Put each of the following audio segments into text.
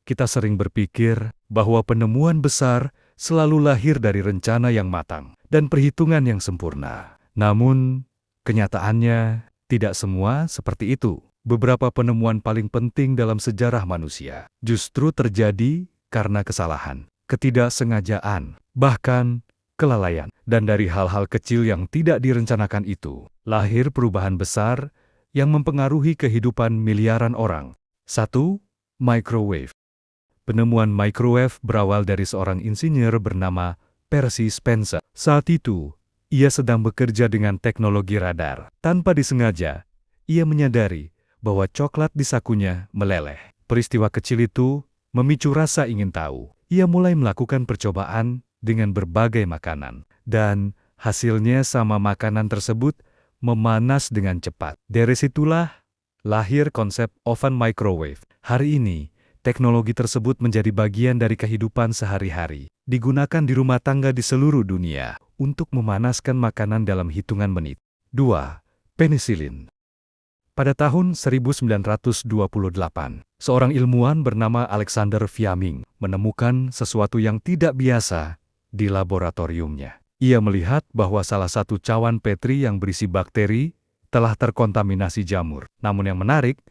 kita sering berpikir bahwa penemuan besar selalu lahir dari rencana yang matang dan perhitungan yang sempurna. Namun, kenyataannya tidak semua seperti itu. Beberapa penemuan paling penting dalam sejarah manusia justru terjadi karena kesalahan, ketidaksengajaan, bahkan kelalaian. Dan dari hal-hal kecil yang tidak direncanakan itu, lahir perubahan besar yang mempengaruhi kehidupan miliaran orang. 1. Microwave. Penemuan microwave berawal dari seorang insinyur bernama Percy Spencer. Saat itu, ia sedang bekerja dengan teknologi radar. Tanpa disengaja, ia menyadari bahwa coklat di sakunya meleleh. Peristiwa kecil itu memicu rasa ingin tahu. Ia mulai melakukan percobaan dengan berbagai makanan, dan hasilnya sama makanan tersebut memanas dengan cepat. Dari situlah lahir konsep oven microwave. Hari ini, teknologi tersebut menjadi bagian dari kehidupan sehari-hari, digunakan di rumah tangga di seluruh dunia untuk memanaskan makanan dalam hitungan menit. 2. Penisilin. Pada tahun 1928, seorang ilmuwan bernama Alexander Fleming menemukan sesuatu yang tidak biasa di laboratoriumnya. Ia melihat bahwa salah satu cawan Petri yang berisi bakteri telah terkontaminasi jamur. Namun yang menarik,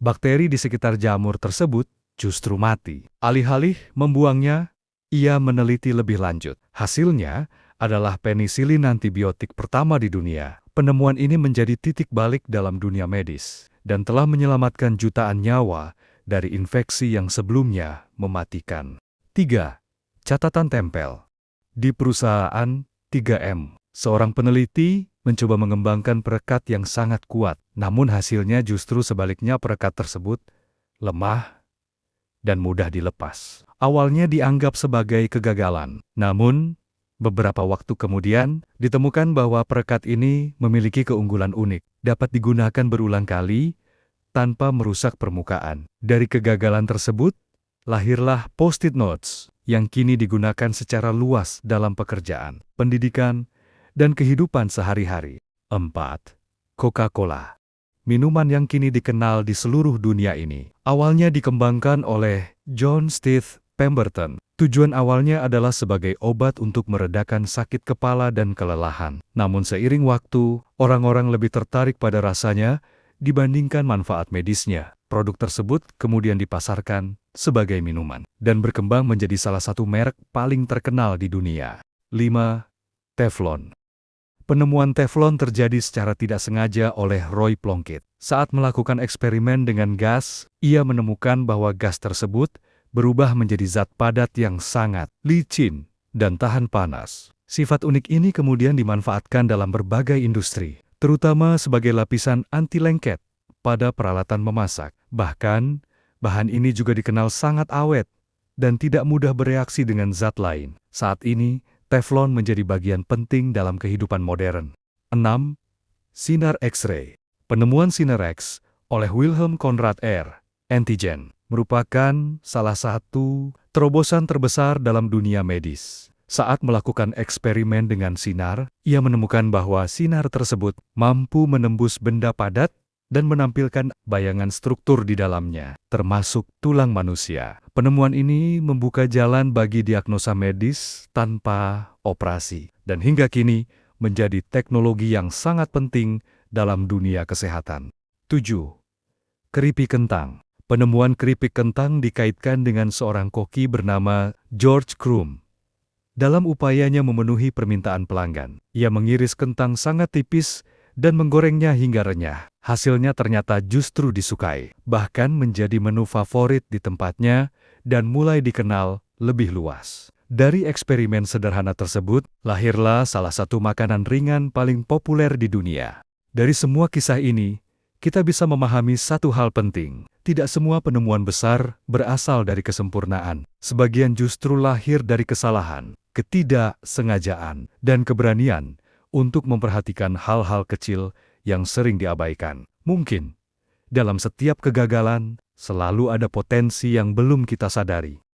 bakteri di sekitar jamur tersebut justru mati. Alih-alih membuangnya, ia meneliti lebih lanjut. Hasilnya adalah penisilin antibiotik pertama di dunia. Penemuan ini menjadi titik balik dalam dunia medis dan telah menyelamatkan jutaan nyawa dari infeksi yang sebelumnya mematikan. 3. Catatan tempel. Di perusahaan 3M, seorang peneliti mencoba mengembangkan perekat yang sangat kuat, namun hasilnya justru sebaliknya perekat tersebut lemah dan mudah dilepas. Awalnya dianggap sebagai kegagalan, namun beberapa waktu kemudian, ditemukan bahwa perekat ini memiliki keunggulan unik, dapat digunakan berulang kali tanpa merusak permukaan. Dari kegagalan tersebut, lahirlah Post-it notes yang kini digunakan secara luas dalam pekerjaan, pendidikan, dan kehidupan sehari-hari. 4. Coca-Cola. Minuman yang kini dikenal di seluruh dunia ini, awalnya dikembangkan oleh John Stith Pemberton. Tujuan awalnya adalah sebagai obat untuk meredakan sakit kepala dan kelelahan. Namun seiring waktu, orang-orang lebih tertarik pada rasanya dibandingkan manfaat medisnya. Produk tersebut kemudian dipasarkan sebagai minuman dan berkembang menjadi salah satu merek paling terkenal di dunia. 5. Teflon. Penemuan teflon terjadi secara tidak sengaja oleh Roy Plunkett. Saat melakukan eksperimen dengan gas, ia menemukan bahwa gas tersebut berubah menjadi zat padat yang sangat licin dan tahan panas. Sifat unik ini kemudian dimanfaatkan dalam berbagai industri, terutama sebagai lapisan anti-lengket pada peralatan memasak. Bahkan, bahan ini juga dikenal sangat awet dan tidak mudah bereaksi dengan zat lain. Saat ini, teflon menjadi bagian penting dalam kehidupan modern. 6. Sinar X-ray. Penemuan sinar X oleh Wilhelm Conrad R. Roentgen merupakan salah satu terobosan terbesar dalam dunia medis. Saat melakukan eksperimen dengan sinar, ia menemukan bahwa sinar tersebut mampu menembus benda padat dan menampilkan bayangan struktur di dalamnya, termasuk tulang manusia. Penemuan ini membuka jalan bagi diagnosa medis tanpa operasi, dan hingga kini menjadi teknologi yang sangat penting dalam dunia kesehatan. 7. Keripik kentang. Penemuan keripik kentang dikaitkan dengan seorang koki bernama George Crumb. Dalam upayanya memenuhi permintaan pelanggan, ia mengiris kentang sangat tipis dan menggorengnya hingga renyah. Hasilnya ternyata justru disukai, bahkan menjadi menu favorit di tempatnya dan mulai dikenal lebih luas. Dari eksperimen sederhana tersebut, lahirlah salah satu makanan ringan paling populer di dunia. Dari semua kisah ini, kita bisa memahami satu hal penting. Tidak semua penemuan besar berasal dari kesempurnaan. Sebagian justru lahir dari kesalahan, ketidaksengajaan, dan keberanian untuk memperhatikan hal-hal kecil yang sering diabaikan. Mungkin, dalam setiap kegagalan, selalu ada potensi yang belum kita sadari.